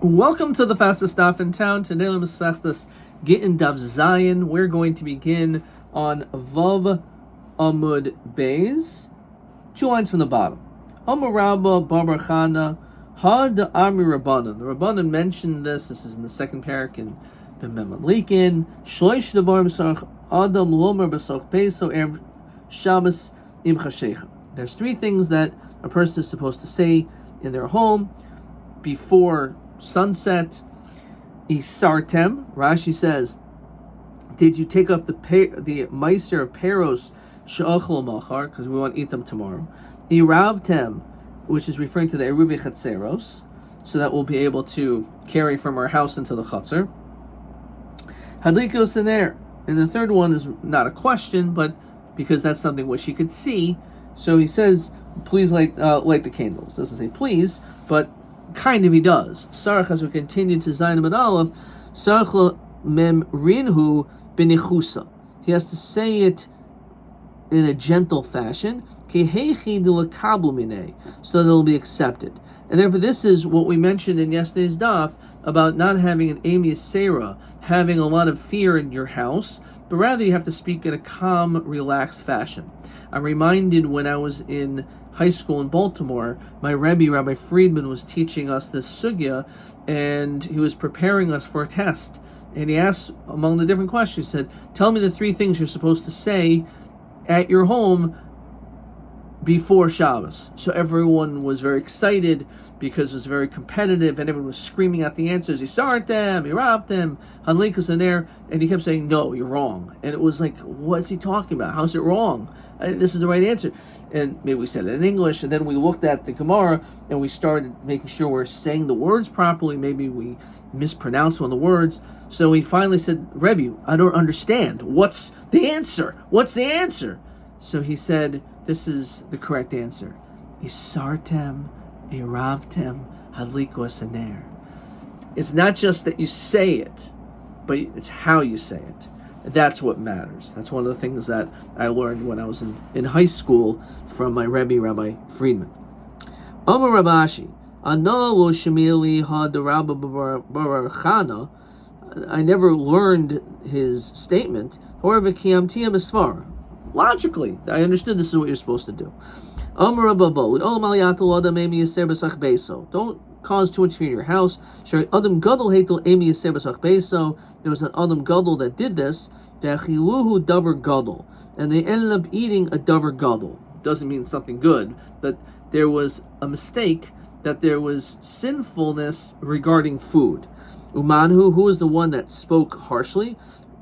Welcome to the fastest stop in town. Today on Masechtas Gittin Dav Zayin, we're going to begin on Vav Amud Beis, 2 lines from the bottom. Amar Rabba Babar Chana Had Amri Rabbanan. The Rabbanan mentioned this. This is in the second parak in B'Mem Likin. Shloish Devar B'Sarch Adam Lomer B'Sarch Beso Erev Shabbos Im Chashecha. There's 3 things that a person is supposed to say in their home before sunset. Isartem, Rashi says, did you take off the meiser of peros she'achol machar, because we want to eat them tomorrow. Iravtem, which is referring to the erubi chatzeros, so that we'll be able to carry from our house into the chatzer. Hadlikos in there, and the third one is not a question, but because that's something which he could see, so he says, please light the candles. Doesn't say please, but kind of he does. Sarach, as we continue to Zayin Amud Aleph, Sarach mem rinhu b'nichusa. He has to say it in a gentle fashion, so that it will be accepted. And therefore, this is what we mentioned in yesterday's daf about not having an Amy Sarah, having a lot of fear in your house, but rather you have to speak in a calm, relaxed fashion. I'm reminded when I was in high school in Baltimore, my Rabbi, Rabbi Friedman, was teaching us this sugya, and he was preparing us for a test. And he asked, among the different questions, he said, tell me the 3 things you're supposed to say at your home before Shabbos. So everyone was very excited because it was very competitive, and everyone was screaming out the answers. He started them, he robbed them, Hanlikus in there, and he kept saying, no, you're wrong. And it was like, what's he talking about? How's it wrong? This is the right answer. And maybe we said it in English, and then we looked at the Gemara, and we started making sure we're saying the words properly. Maybe we mispronounced one of the words. So he finally said, Rebbe, I don't understand. What's the answer? What's the answer? So he said, this is the correct answer. Isartem, Iravtem, Hadlikos Aner. It's not just that you say it, but it's how you say it. That's what matters. That's one of the things that I learned when I was in high school from my Rebbe, Rabbi Friedman. Amar Rabashi, Analo Shemili had Rabba Babar Chana. I never learned his statement. However, Kiyamtiyam Isfar. Logically, I understood this is what you're supposed to do. Amar Rabba Boli, Olam Aliyatul Adam Emi Yaser B'Sach Beso. Don't cause too much fear in your house. Adam Gadol Heitel Emi Yaser B'Sach Beso. There was an Adam Gadol that did this, Ve'achiluhu Davar Gadol, and they ended up eating a Davar Gadol. Doesn't mean something good, that there was a mistake, that there was sinfulness regarding food. Umanhu, who is the one that spoke harshly?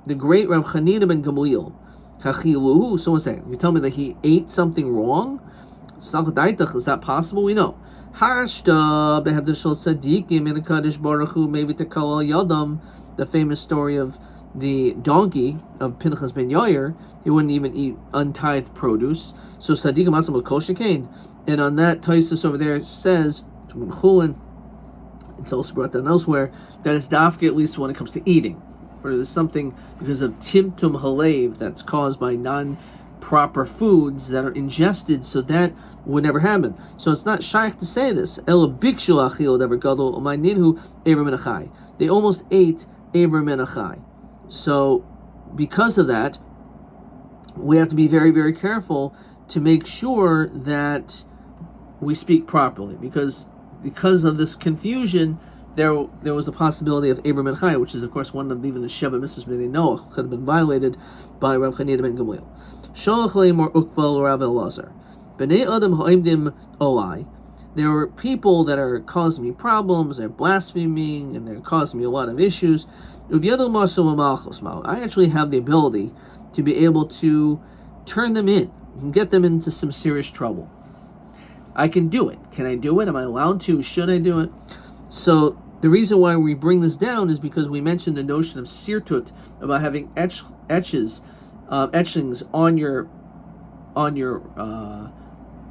The great Rav Chanina ben Gamliel. Hachiluhu, someone saying, you tell me that he ate something wrong? Is that possible? We know. Hashta behevdeshol tzadikim in a Kaddish Baruch Hu maybe to kal yadam. The famous story of the donkey of Pinchas ben Yair, he wouldn't even eat untithed produce. So Sadiq Matzah Kol Shekain. And on that, Taisus over there says, it's also brought down elsewhere, that it's dafka at least when it comes to eating. For there's something because of timtum halev that's caused by non-proper foods that are ingested, so that would never happen. So it's not shaykh to say this. Ela bikshu achil davar gadol umayninhu ever menachai. They almost ate Ever Menachai. So, because of that, we have to be very, very careful to make sure that we speak properly. Because of this confusion, there was the possibility of Ever Menachai, which is, of course, one of even the Sheva Mitzvahs B'nai Noach could have been violated by Rav Chanina ben Gamliel. Shalach leimor ukval Rav Elazar. B'nai Adam ha'imdim olai. There are people that are causing me problems, they're blaspheming, and they're causing me a lot of issues. I actually have the ability to be able to turn them in and get them into some serious trouble. I can do it. Can I do it? Am I allowed to? Should I do it? So the reason why we bring this down is because we mentioned the notion of sirtut, about having etchings on your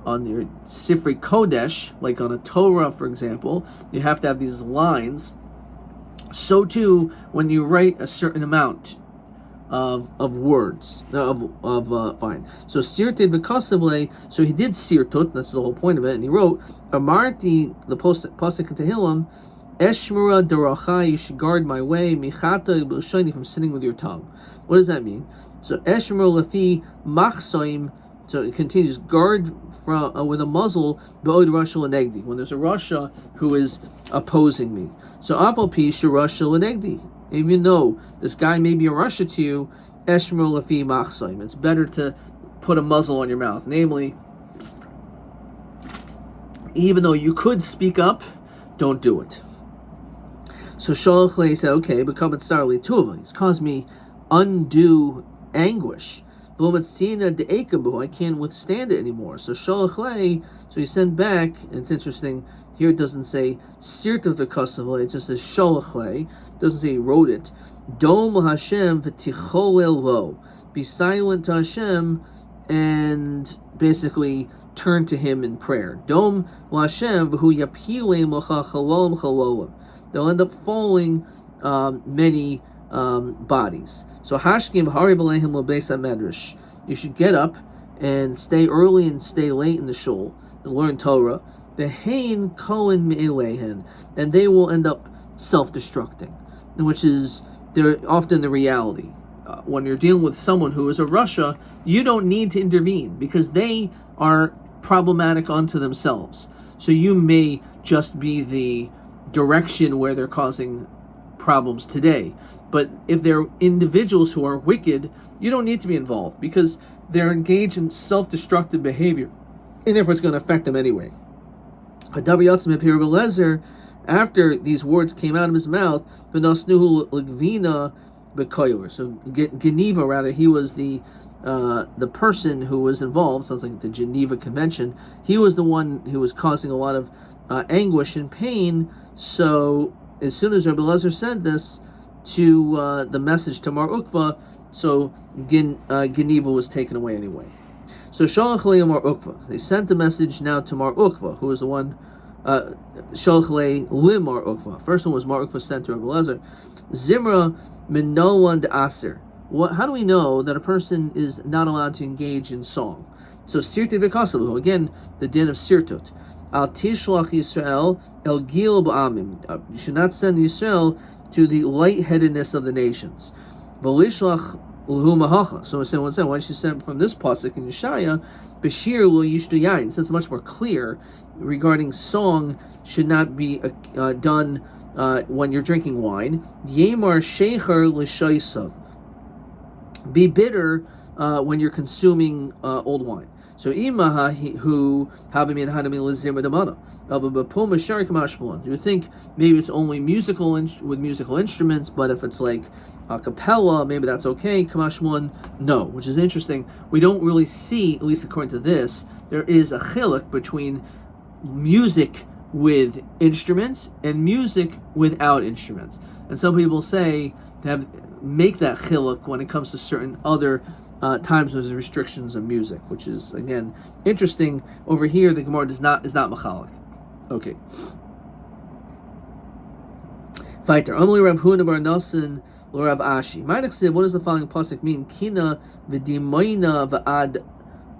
Sifrei Kodesh, like on a Torah, for example, you have to have these lines. So too, when you write a certain amount of words, fine. So sirtid v'kasavle, so he did sirtut, that's the whole point of it, and he wrote, Amarti, the pasuk in Tehillim, Eshmura daracha, you should guard my way. Michata b'lshoni, from sinning with your tongue. What does that mean? So Eshmura lefi machsoim. So it continues, guard from with a muzzle b'od rasha l'negdi, when there's a rasha who is opposing me. So apal pi rasha l'negdi, even though this guy may be a rasha to you, Eshmura lefi machsoim. It's better to put a muzzle on your mouth. Namely, even though you could speak up, don't do it. So Shalach Le said, okay, become it starly tuva. He's caused me undue anguish. I can't withstand it anymore. So Shalach Le, so he sent back, and it's interesting, here it doesn't say Sirt of the Kasav, it just says Shalach Le, it doesn't say he wrote it. Dom Hashem v'ticholel lo. Be silent to Hashem and basically turn to him in prayer. Dom Hashem v'hu yapilem l'cha chalom chalolim. They'll end up falling many bodies. So hashkim hari b'leihem l'beis hamedrash. You should get up and stay early and stay late in the shul and learn Torah. V'hein kohen me'elehen, and they will end up self-destructing, which is often the reality. When you're dealing with someone who is a rasha, you don't need to intervene because they are problematic unto themselves. So you may just be the direction where they're causing problems today. But if they're individuals who are wicked, you don't need to be involved because they're engaged in self-destructive behavior, and therefore it's going to affect them anyway. After these words came out of his mouth, so Geneva, rather, he was the person who was involved. Sounds like the Geneva Convention. He was the one who was causing a lot of anguish and pain. So as soon as Rabbi Eliezer said this to the message to Mar Ukva, so Geneva was taken away anyway. So Shalach Le Mar Ukva, they sent the message now to Mar Ukva, who was the one. Shalach Le Mar Ukva. First one was Mar Ukva sent to Rabbi Eliezer. Zimra Minolan de Aser. How do we know that a person is not allowed to engage in song? So Sirtut v'Kasav, again, the din of Sirtut. Al Tishlach Yisrael El Gil Ba'amim. You should not send Yisrael to the lightheadedness of the nations. V'lishlach L'hu Mahacha. So why don't you send from this pasuk in Yeshaya, Bashir Lo Yishtu Yain. So it's much more clear regarding song should not be done when you're drinking wine. Yemar Shecher L'Shaisav. Be bitter when you're consuming old wine. So imaha who habimin hanami lizirma damana. You would think maybe it's only musical with musical instruments, but if it's like a cappella, maybe that's okay. Kamashmon, no, which is interesting. We don't really see, at least according to this, there is a chiluk between music with instruments and music without instruments. And some people say make that chiluk when it comes to certain other times when there's restrictions of music, which is again interesting. Over here, the Gemara is not machalik. Okay. Fighter. Amli Rav Huna bar Nasan Rav Ashi. What does the following pasuk mean? Kina v'dimayna v'ad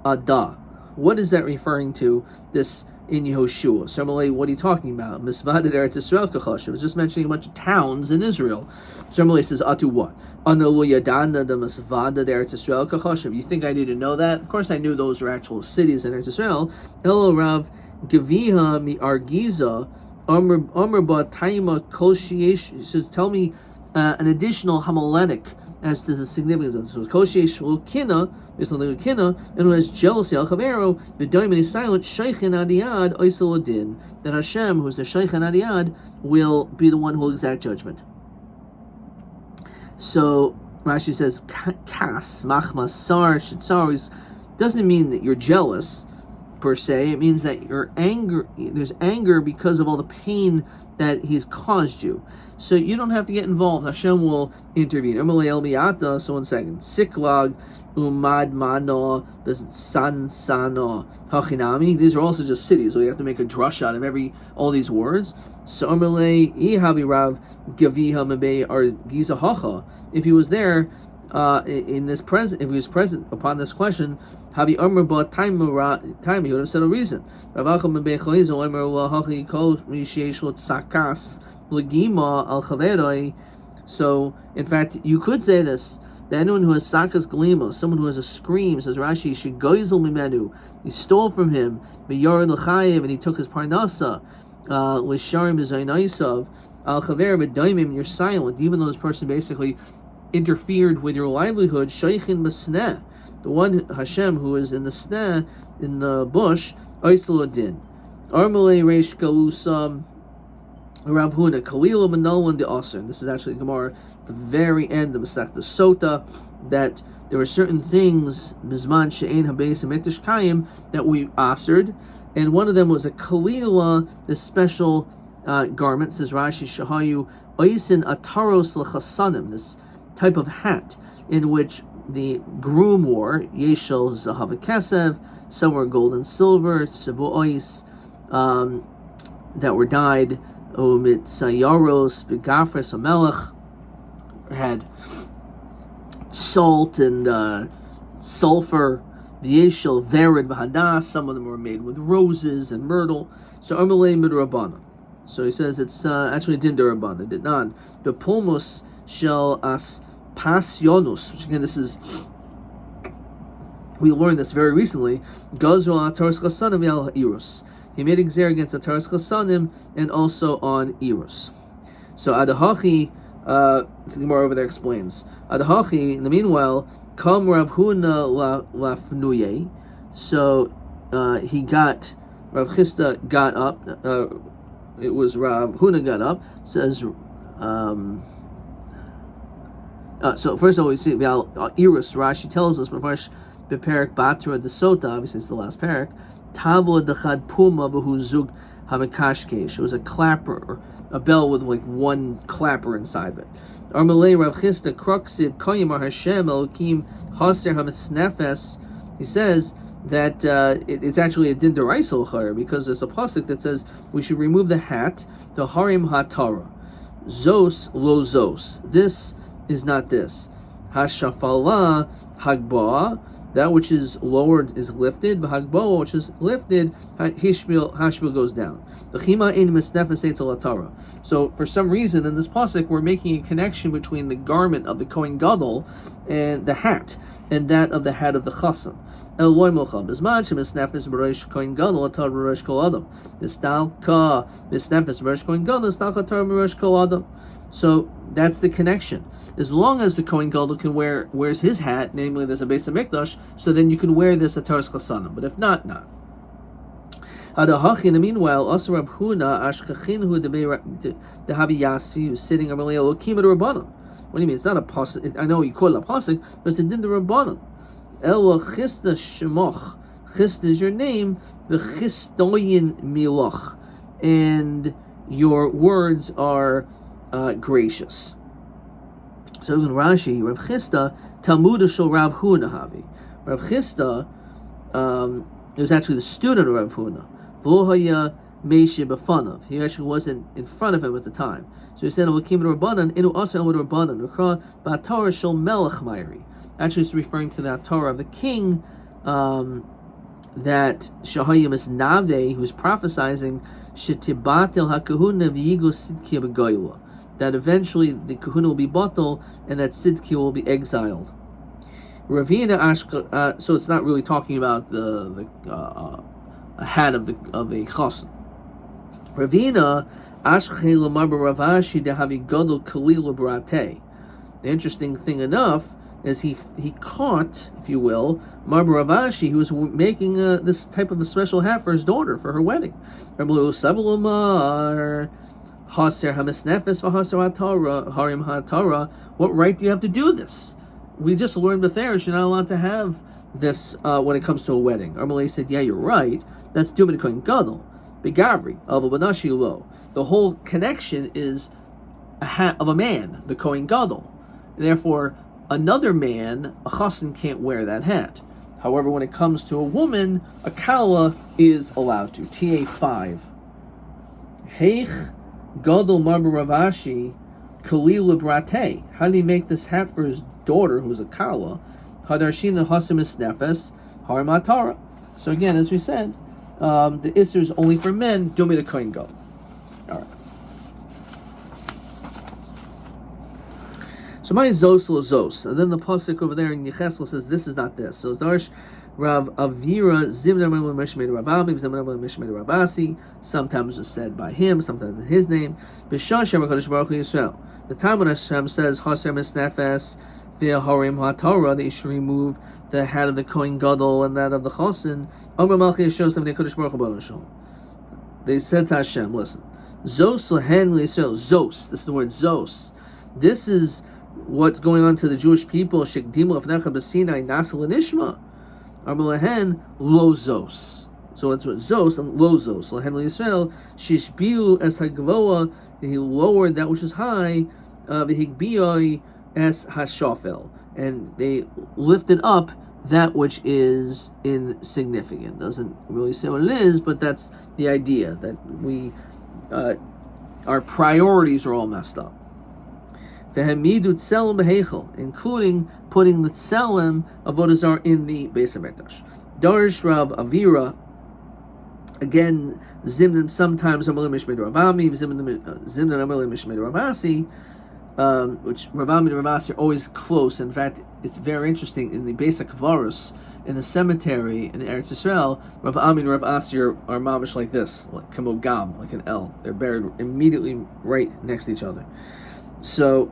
ada. What is that referring to? This in Yehoshua. So what are you talking about? Misvadet Eretz Yisrael kachash. It was just mentioning a bunch of towns in Israel. So says, Atu what? Analu yadana the Misvadet Eretz Yisrael kachash. You think I need to know that? Of course I knew those were actual cities in Eretz Yisrael. Elo Rav Gaviha mi Argiza Amr ba Taima Kol Shiesh. Says, tell me an additional homiletic as to the significance of this. So Kol Shiesh Lukina, based on the Lukina, and who has jealousy al Chavero, the diamond is silent, Sheikhin Adiyad Oisalodin, that Hashem, who is the Sheikhin Adiyad, will be the one who will exact judgment. So Rashi says, Kas, Machma, Sar, Shitzar, doesn't mean that you're jealous per se. It means that there's anger because of all the pain that he's caused you. So you don't have to get involved. Hashem will intervene. So 1 second. Siklag, Umad Mano, San Sano, Hachinami. These are also just cities, so you have to make a drush out of all these words. So Amalei Ihabi Rav Gaviha Mebe or Giza Hacha. If he was there, if he was present upon this question, Habi Amr ba time he would have said a reason. Ravacham Mebe Chalizo Amr Hachi Kol Mishiesh Sakas legima al chaveroi. So, in fact, you could say this: that anyone who has sakas glima, someone who has a scream, says Rashi, shegoizel mimenu, he stole from him, miyared l'chayev, and he took his parnasa, l'sharim b'zaynaisav, al chaver b'daimim, you're silent, even though this person basically interfered with your livelihood. Shaykhin b'sneh, the one Hashem who is in the sneh, in the bush, oisel adin. Armalei reish galusam Rav Huna kalila manolan de aser. This is actually Gemara, the very end of Masechta Sota, that there were certain things bizman she'ein habeis hamikdash kayim that we asered, and one of them was a kalila, this special garment. Says Rashi, shahayu oisin ataros lechasanim, this type of hat in which the groom wore, yeshel zahav kesev, some were gold and silver, tzevu ois, that were dyed umit sayaros begafres amelech, had salt and sulfur, yeshel vered v'hadas, some of them were made with roses and myrtle. So amalei midrabanan. So he says it's actually din derabanan, did not the pulmus shel as passionus, which again, this is, we learned this very recently. Gazro ataros chasanim yal irus. He made exer against ataros chasanim and also on irus. So adahachi, the Gemara over there explains. Adahachi, in the meanwhile, kam Rav Huna lafnuye. So he got, Rav Chisda got up. It was Rav Huna got up. Says. So first of all, we see Irus. Rashi tells us, the parak Batra the Sota, obviously it's the last parak. Tavo dechad puma v'huzug hamekashkesh. It was a clapper, or a bell with like one clapper inside of it. Armalei Rav Chisda Kruksiv Koyimar Hashem Elokim Haser Hametznefes. He says that it's actually a din deraisel chayr, because there's a pasuk that says we should remove the hat, the harim hatara, zos lo zos. This is not this. Hashafala hagba, that which is lowered is lifted. Hagba, which is lifted, hashmil goes down. The chima in misnefes etzalatara. So for some reason in this pasuk we're making a connection between the garment of the Kohen Gadol and the hat, and that of the hat of the Chassan. El loy mocha bizman shemisnefes b'rosh Kohen Gadol atar b'rosh kol adam. Nistalka misnefes b'rosh Kohen Gadol nistalka atar b'rosh kol adam. So that's the connection. As long as the Kohen Gadol can wears his hat, namely there's a Beis HaMikdash, so then you can wear this ataros chasanim. But if not, not. Adahachi, in the meanwhile, also Rav Huna ashkachinhu dehavi yasfi, who's sitting amalei elokim rabbanon. What do you mean? It's not a pasuk. I know you call it a pasuk, but it's the din rabbanon. El chista shemoch. Chista is your name. The chistoyin milach, and your words are gracious. So in Rashi, Rav Chisda Talmuda shel Rav Huna havi. Rav Chisda was actually the student of Rav Huna. V'lohaya meishe b'fanav. He actually wasn't in front of him at the time. So he said, "Elakim Rabbanan inu asa elmud Rabbanan ukra ba'Torah shel Melech Mayri." Actually, it's referring to that Torah of the king that Shahayim is Nave, who was prophesying Shetibatel HaKahuna v'yigo Sidkia b'Goyla, that eventually the kahuna will be batal and that Sidkia will be exiled. Ravina Ashka, so it's not really talking about the a hat of a chasen. Ravina Ashkhe Lamar Ravashi dehavi Gadol Kalil Brate. The interesting thing enough is he caught, if you will, Marba Ravashi, who was making this type of a special hat for his daughter for her wedding. What right do you have to do this? We just learned before you're not allowed to have this when it comes to a wedding. Armalei said, yeah, you're right. That's Dumit Kohen Gadol. Begavri, Avabanashi Lo. The whole connection is a hat of a man, the Kohen Gadol. Therefore, another man, a chassan, can't wear that hat. However, when it comes to a woman, a kala is allowed to. TA 5. Heich Gadol Marba Ravashi Kalila Brate. How did he make this hat for his daughter, who's a kala? Hadarshina Hasim Nefes Harimatara. So again, as we said, the Isser is only for men. Domi the Kohen Gadol. All right. So my zos lo zos, and then the pasuk over there in Yecheskel says this is not this. So Darsh Rav Avira Zimna Mishmei Rabbi Zimna Mishmei Rabasi. Sometimes it's said by him, sometimes in his name. B'Shashem Hakadosh Baruch Hu Yisrael. The time when Hashem says Haser Misnefes V'Harim HaTorah, that you should remove the hat of the Kohen Gadol and that of the Chosin. Amar Malchi Yisrael Sam Hakadosh Baruch Hu Baruch Shalom. They said to Hashem, listen, Zos Lehen Yisrael. Zos. This is the word Zos. This is what's going on to the Jewish people. Shekdimu Afnecha B'Sinai Nasal Nishma. Armelahen lo zos. So it's what zos and lo zos. Lehen Yisrael shishbiu es hagvoa. He lowered that which is high. V'higbioi es hashafel, and they lifted up that which is insignificant. Doesn't really say what it is, but that's the idea, that we our priorities are all messed up. V'hamidu tselem b'heichel, including putting the tselem of Avodah Zarah in the Beis HaMikdash. Darish Rav Avira, again, Zimnim sometimes Amalei Mishmei Rabami, Zimnim Amalei Mishmei Rabasi, which Rabami and Rabasi are always close. In fact, it's very interesting in the Beis HaKvarus, in the cemetery in Eretz Yisrael, Rav Ami and Rav Asi are mamish like this, like kamogam, like an L. They're buried immediately right next to each other. So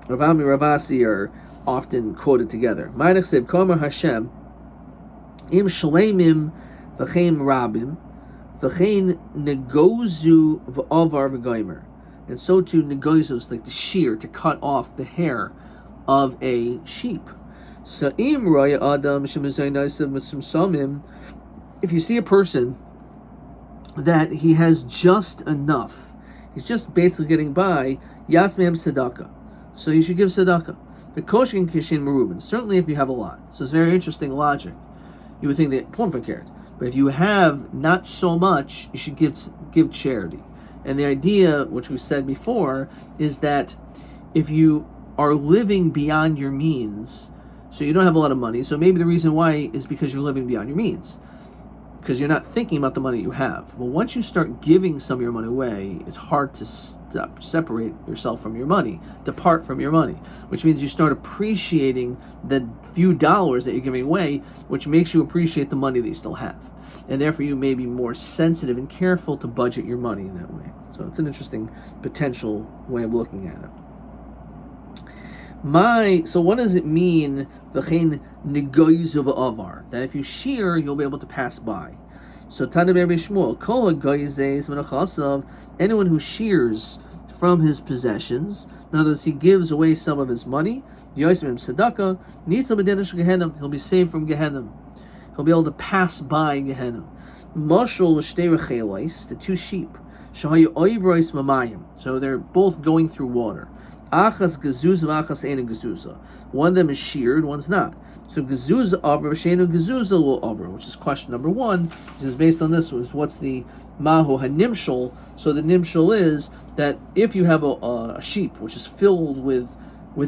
Rav Ami and Rav Asi are often quoted together. Ma'anachsev Komer Hashem im shleimim v'chein rabim v'chein negozu v'avar v'gomer, and so to negozu is like to shear, to cut off the hair of a sheep. So im raya adam shemizaynaisiv mitzumsamim, if you see a person that he has just enough, he's just basically getting by, yasmem tzedakah, so you should give tzedakah. The koshin kishin merubin, certainly if you have a lot. So it's very interesting logic. You would think that plumfakert, but if you have not so much, you should give charity. And the idea, which we said before, is that if you are living beyond your means, so you don't have a lot of money, so maybe the reason why is because you're living beyond your means, because you're not thinking about the money you have. Well, once you start giving some of your money away, it's hard to separate yourself from your money, depart from your money, which means you start appreciating the few dollars that you're giving away, which makes you appreciate the money that you still have. And therefore you may be more sensitive and careful to budget your money in that way. So it's an interesting potential way of looking at it. So what does it mean, v'chein negoizu v'avar, that if you shear, you'll be able to pass by? So Tana Rabbi Shmuel, kol hagoyzes v'nachasav, anyone who shears from his possessions, in other words, he gives away some of his money, yosem tzedakah, nitzal b'dinish Gehenna, he'll be saved from Gehenna. He'll be able to pass by Gehenna. Mashal l'shtei rechelos, the two sheep, shahayu oivrois mamayim, so they're both going through water. Achas gezuza v'achas eina gezuza. One of them is sheared, one's not. So gezuza over v'sheinu gezuza will over, which is question number one. Which is based on this, was what's the mahu hanimshal? So the nimshal is that if you have a sheep which is filled with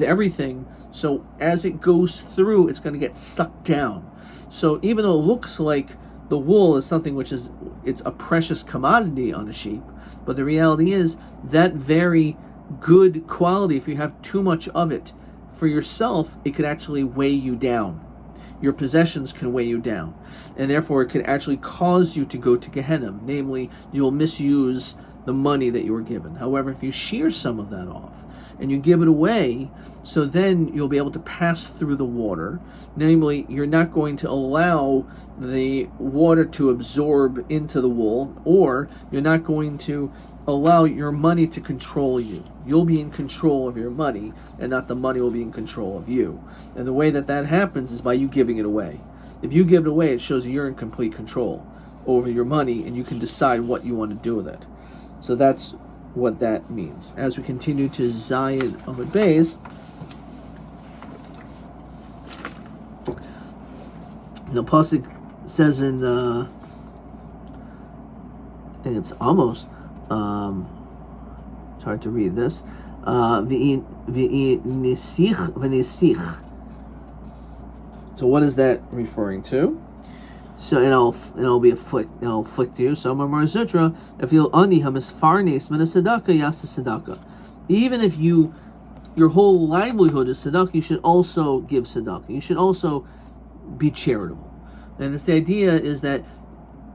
everything, so as it goes through, it's going to get sucked down. So even though it looks like the wool is something which is, it's a precious commodity on a sheep, but the reality is that very good quality, if you have too much of it for yourself, it could actually weigh you down. Your possessions can weigh you down, and therefore it could actually cause you to go to Gehenna, namely you'll misuse the money that you were given. However, if you shear some of that off and you give it away, so then you'll be able to pass through the water, namely you're not going to allow the water to absorb into the wool, or you're not going to allow your money to control you. You'll be in control of your money, and not the money will be in control of you. And the way that happens is by you giving it away. If you give it away, it shows you're in complete control over your money, and you can decide what you want to do with it. So that's what that means. As we continue to Zayin Amud Beis, the pasuk says in I think it's almost it's hard to read this. V'i nisich v'nisich. So what is that referring to? So it'll be it'll afflict you. So Amar Zutra, if you'll ani hamisfarnes min tzedakah yas tzedakah. Even if you your whole livelihood is tzedakah, you should also give tzedakah. You should also be charitable. And the idea is that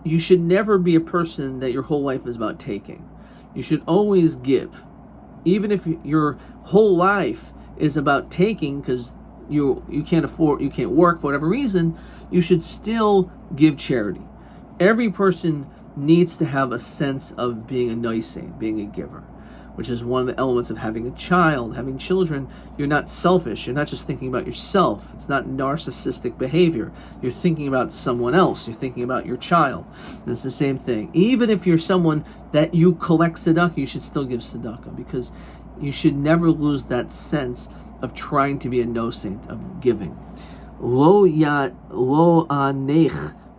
you should never be a person that your whole life is about taking. You should always give. Even if your whole life is about taking because you can't work for whatever reason, you should still give charity. Every person needs to have a sense of being a noisei, being a giver, which is one of the elements of having a child, having children. You're not selfish. You're not just thinking about yourself. It's not narcissistic behavior. You're thinking about someone else. You're thinking about your child. And it's the same thing. Even if you're someone that you collect tzedakah, you should still give tzedakah, because you should never lose that sense of trying to be a no-saint, of giving. Lo anech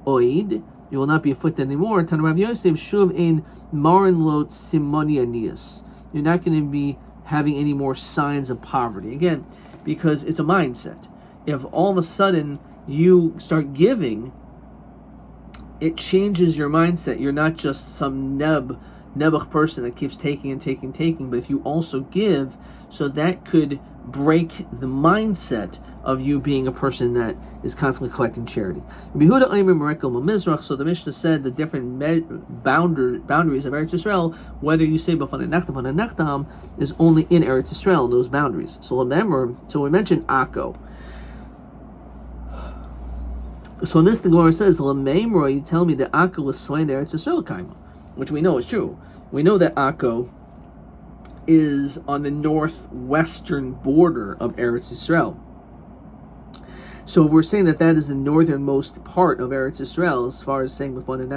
oid. You will not be afflicted anymore. Tan Rav Yosef shuv ein marin lot simoni anias. You're not going to be having any more signs of poverty. Again, because it's a mindset. If all of a sudden you start giving, it changes your mindset. You're not just some nebuch person that keeps taking and taking, but if you also give, so that could break the mindset of you being a person that is constantly collecting charity. So the Mishnah said the different boundaries of Eretz Yisrael, whether you say b'fanei nechtam, is only in Eretz Yisrael, those boundaries. So remember, we mentioned Akko. So in this, the Gemara says, you tell me that Akko was slain in Eretz Yisrael kaima, which we know is true. We know that Akko is on the northwestern border of Eretz Yisrael. So if we're saying that is the northernmost part of Eretz Yisrael, as far as saying b'fanei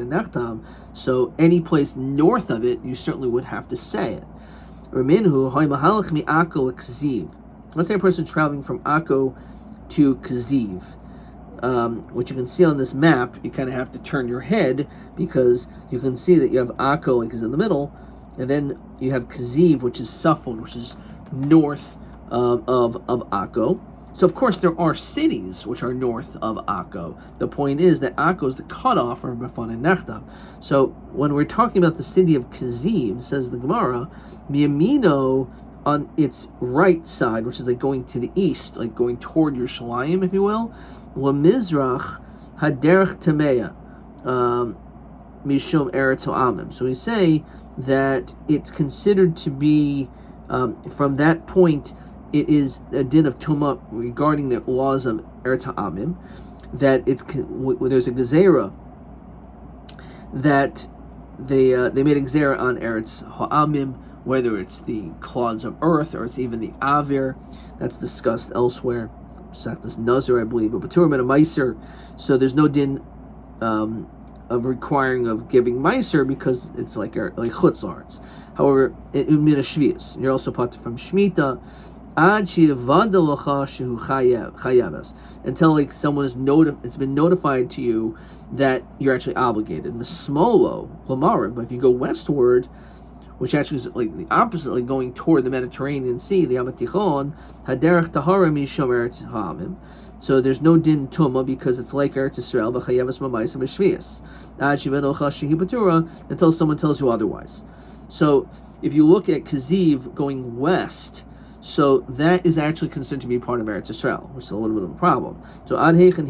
nechtam, so any place north of it, you certainly would have to say it. Let's say a person traveling from Akko to Kaziv, which you can see on this map. You kind of have to turn your head, because you can see that you have Akko, like, is in the middle, and then you have Kaziv, which is Safon, which is north of Akko. So of course there are cities which are north of Akko. The point is that Akko is the cutoff for b'fanei nechtam. So when we're talking about the city of Kaziv, says the Gemara, miyamino, on its right side, which is like going to the east, like going toward Yerushalayim, if you will, lemizrach haderech tameya mishum eretz ha'amim. So we say that it's considered to be, from that point, it is a din of Tumah regarding the laws of Eretz Ha'amim, that there's a gezerah that they made a gezerah on Eretz Ha'amim, whether it's the clods of earth or it's even the avir. That's discussed elsewhere. Saktas Nazir, I believe, but Baturim and a Meiser. So there's no din of requiring of giving Meiser, because it's like chutzarts. However, in a shvius, you're also part from Shemitah. Until like someone it's been notified to you that you're actually obligated. Mismolo, Lamara, but if you go westward, which actually is like the opposite, like going toward the Mediterranean Sea, the Amatichon, Haderech Tahara Mishom Eretz Ha'amim. So there's no din tuma, because it's like Eretz Yisrael, v'chayavas ma'maisa b'shvius. Until someone tells you otherwise. So if you look at Kaziv going west, so that is actually considered to be part of Eretz Yisrael, which is a little bit of a problem. So ad heichen,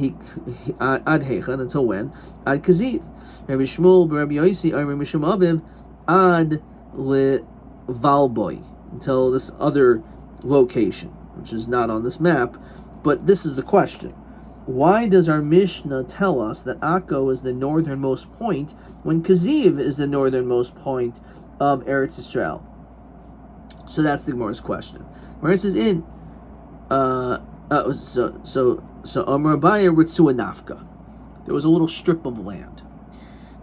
until when? Ad Kaziv. Rabbi Shmuel, Rabbi Yosi, Rabbi Mishum Aviv, ad le Valboy, until this other location, which is not on this map. But this is the question: why does our Mishnah tell us that Akko is the northernmost point when Kaziv is the northernmost point of Eretz Yisrael? So that's the Gemara's question. Where it says in Amar Abaya Ritzua Nafka, there was a little strip of land.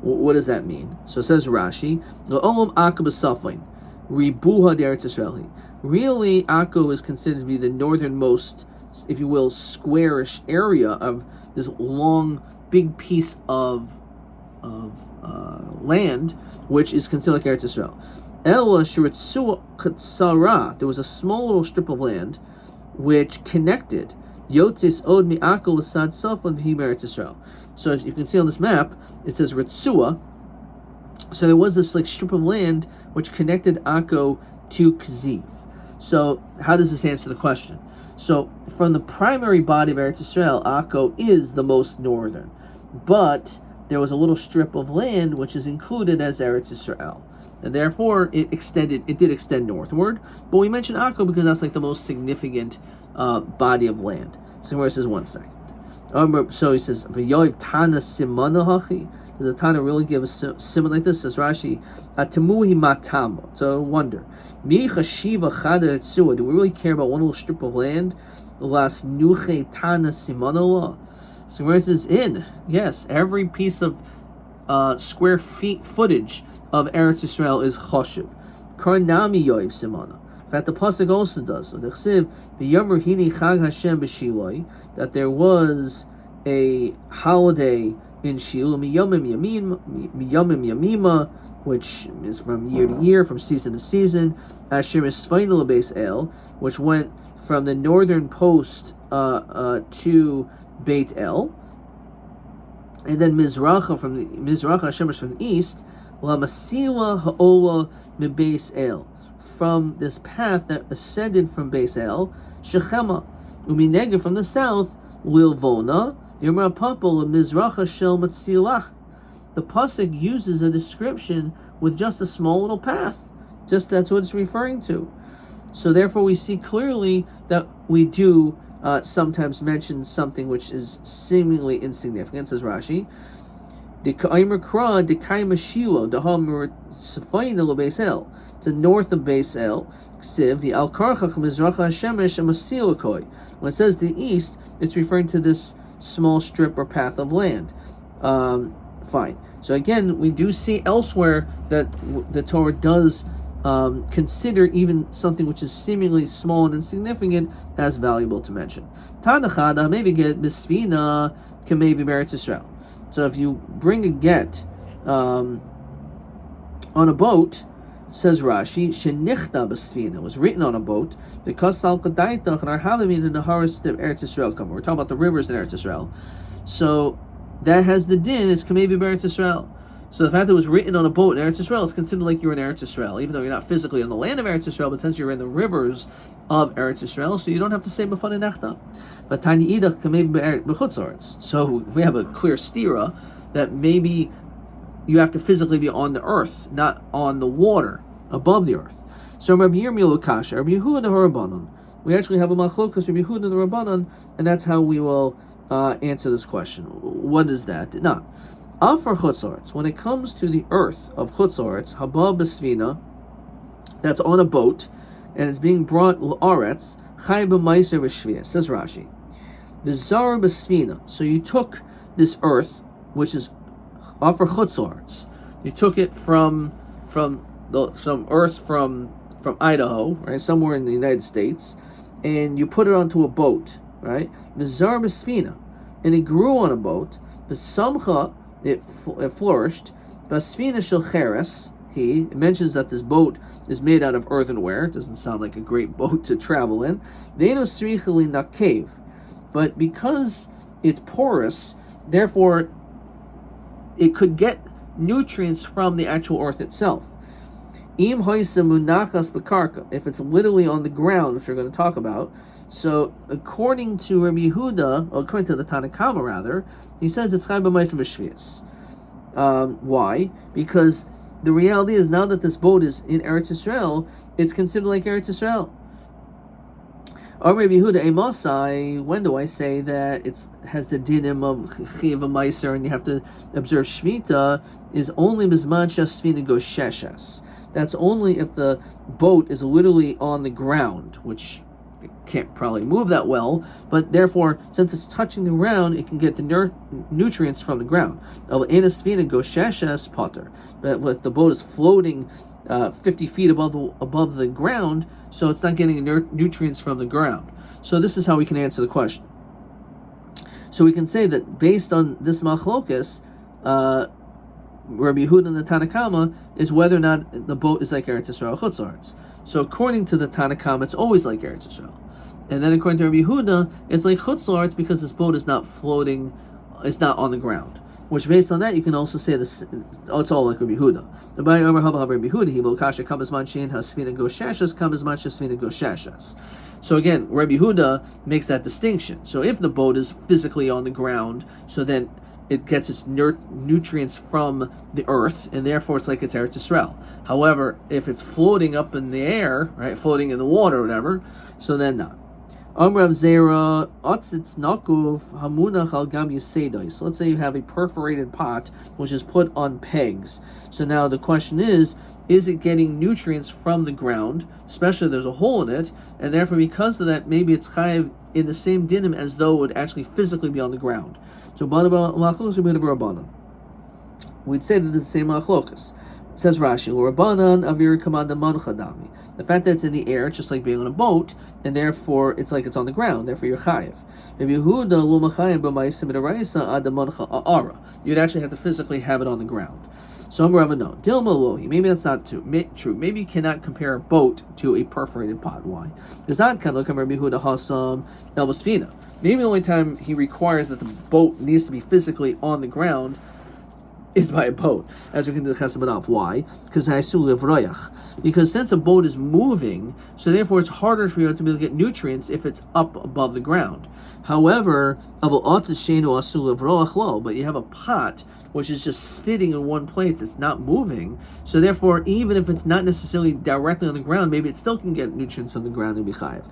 What does that mean? So it says Rashi, Olam Akko b'Safin Ribuha Eretz Yisrael. Really, Akko is considered to be the northernmost, if you will, squarish area of this long, big piece of land, which is considered like Eretz Yisrael. Ela Shiritzua Katsara, there was a small little strip of land which connected Yotzis Od Mi Akko L'Sad Safon V'Hi Eretz Yisrael. So as you can see on this map, it says Ritzua. So there was this like strip of land which connected Akko to Kaziv. So how does this answer the question? So from the primary body of Eretz Yisrael, Akko is the most northern, but there was a little strip of land which is included as Eretz Yisrael, and therefore it did extend northward. But we mentioned Akko because that's like the most significant body of land. So where it says 1 second. So he says, "V'yoiv Tana simana hachi." Does the Tana really give a simon like this? Says Rashi, "Atamuhi matamo." So wonder, Mi chashiva chada etzua. Do we really care about one little strip of land? Las nuche Tana simana la. So where it says in, yes, every piece of square footage of Eretz Yisrael is choshev. Karnami yoiv simana. In fact, the pasuk also does. So the chsiv v'yomer hini chag Hashem b'shiloi, that there was a holiday in Shiloh, miyomim yamima, which is from year to year, from season to season. Asher misfainul beis El, which went from the northern post to Beit El, and then Mizracha Hashem from the east. La masila ha'ola mibeis El, from this path that ascended from Beis El, Shechema, uminega from the south, Lilvona, Yomra Papal, Mizracha Shel Matzilah. The pasuk uses a description with just a small little path. Just that's what it's referring to. So therefore we see clearly that we do sometimes mention something which is seemingly insignificant, says Rashi. To the north of Beis El, when it says the east, it's referring to this small strip or path of land. Fine. So again, we do see elsewhere that the Torah does consider even something which is seemingly small and insignificant as valuable to mention. Tanachada maybe get misvina kamevi beretz Yisrael. So if you bring a get on a boat, says Rashi, shenichta b'svina, was written on a boat, because sal kadaitach and arhavamin in the haris of Eretz Yisrael come. We're talking about the rivers in Eretz Yisrael. So that has the din, it's kamevi beretz Yisrael. So the fact that it was written on a boat in Eretz Yisrael, it's considered like you're in Eretz Yisrael, even though you're not physically on the land of Eretz Yisrael, but since you're in the rivers of Eretz Yisrael, so you don't have to say b'fana nechta. But tani idach kamevi b'chutz. So we have a clear stira that maybe you have to physically be on the earth, not on the water, above the earth. So Rabbi Yirmiyah Kasha, Rabbi Yehuda Harabanan. We actually have a machlokas Rabbi Yehuda and the Rabbanan, and that's how we will answer this question. What is that? Not. Afar chutzorets, when it comes to the earth of chutzorets, haba b'svina, that's on a boat, and it's being brought l'aretz, chay b'maiser b'shviyah, says Rashi. The zar b'svina, so you took this earth, which is afar chutzorets, you took it from earth from Idaho, right, somewhere in the United States, and you put it onto a boat, right? The zar b'svina, and it grew on a boat. The samcha, it flourished. Basvina shel cheres, it mentions that this boat is made out of earthenware. It doesn't sound like a great boat to travel in. Ve'eno sricheli nakev, but because it's porous, therefore it could get nutrients from the actual earth itself. Im hoisa munachas bekarka, if it's literally on the ground, which we're going to talk about. So according to Rabbi Yehuda, or according to the Tanakama rather, he says it's chai b'maisav v'shvius. Why? Because the reality is, now that this boat is in Eretz Yisrael, it's considered like Eretz Yisrael. Or Rabbi Yehuda Emosai, when do I say that it has the dinim of chiv meiser and you have to observe shvita, is only mizman shasvina goes sheshas. That's only if the boat is literally on the ground, which it can't probably move that well, but therefore, since it's touching the ground, it can get the nutrients from the ground. But if the boat is floating 50 feet above the ground, so it's not getting nutrients from the ground. So this is how we can answer the question. So we can say that based on this machlokas, Rabbi Yehuda and the Tanakama, is whether or not the boat is like Eretz Yisrael or Chutz La'aretz. So according to the Tanakama, it's always like Eretz Yisrael. And then according to Rabbi Yehuda, it's like Chutz La'aretz because this boat is not floating, it's not on the ground. which based on that you can also say this. Oh, it's all like Rabbi Yehuda. Rabbi Yehuda, he will kasha come as much in hasfina goshashas come as much as hasfina goshashas. So again, Rabbi Yehuda makes that distinction. So if the boat is physically on the ground, so then it gets its nutrients from the earth, and therefore it's like it's Eretz Yisrael. However, if it's floating up in the air, right, floating in the water or whatever, so then not. Amrav Zera Otzitz Nakuv Hamunach Al Gam Yusedai. So let's say you have a perforated pot which is put on pegs. So now the question is it getting nutrients from the ground, especially if there's a hole in it, and therefore because of that maybe it's chayiv in the same dinim as though it would actually physically be on the ground. So we'd say that it's the same machlokas. Says Rashi, L'Rabbanan Avir Kamanda Manchadami. The fact that it's in the air, it's just like being on a boat, and therefore it's like it's on the ground, therefore you're chayiv. You'd actually have to physically have it on the ground. So no. Dilma maybe that's not true. Maybe you cannot compare a boat to a perforated pot. Why? Because not kind of Rabbi Yehuda Hasam Elbasfina. Maybe the only time he requires that the boat needs to be physically on the ground is by a boat, as we can discuss about off. Why? Because since a boat is moving, so therefore it's harder for you to be able to get nutrients if it's up above the ground. However, but you have a pot which is just sitting in one place, it's not moving, so therefore even if it's not necessarily directly on the ground, maybe it still can get nutrients on the ground and be chayiv.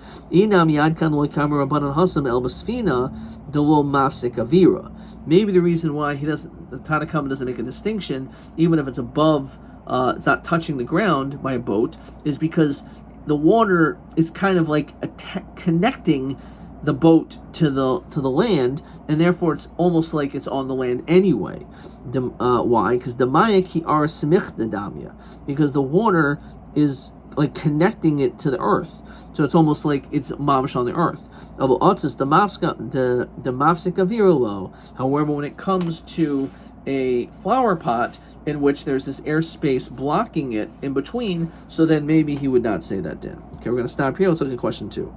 Maybe the reason why the Tanakama doesn't make a distinction, even if it's above, it's not touching the ground by a boat, is because the water is kind of like connecting the boat to the land, and therefore it's almost like it's on the land anyway. Why? Because because the water is like connecting it to the earth, so it's almost like it's mamish on the earth. However, when it comes to a flower pot in which there's this airspace blocking it in between, so then maybe he would not say that din. Okay, we're going to stop here. Let's look at question 2.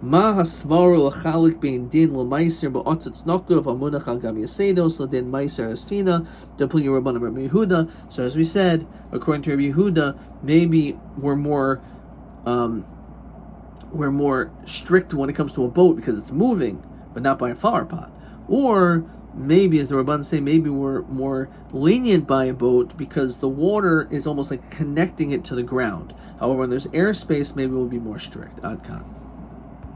Ma hasvaru l'chalik bein din l'maiser ba'otzitz nokul v'amunach al gam yasedos l'din maiser asfina depli Rabbanan Rabbi Yehuda. So as we said, according to Rabbi Yehuda, maybe we're more strict when it comes to a boat because it's moving, but not by a flower pot. Or maybe, as the Rabban say, maybe we're more lenient by a boat because the water is almost like connecting it to the ground. However, when there's airspace, maybe we'll be more strict. Ad kan.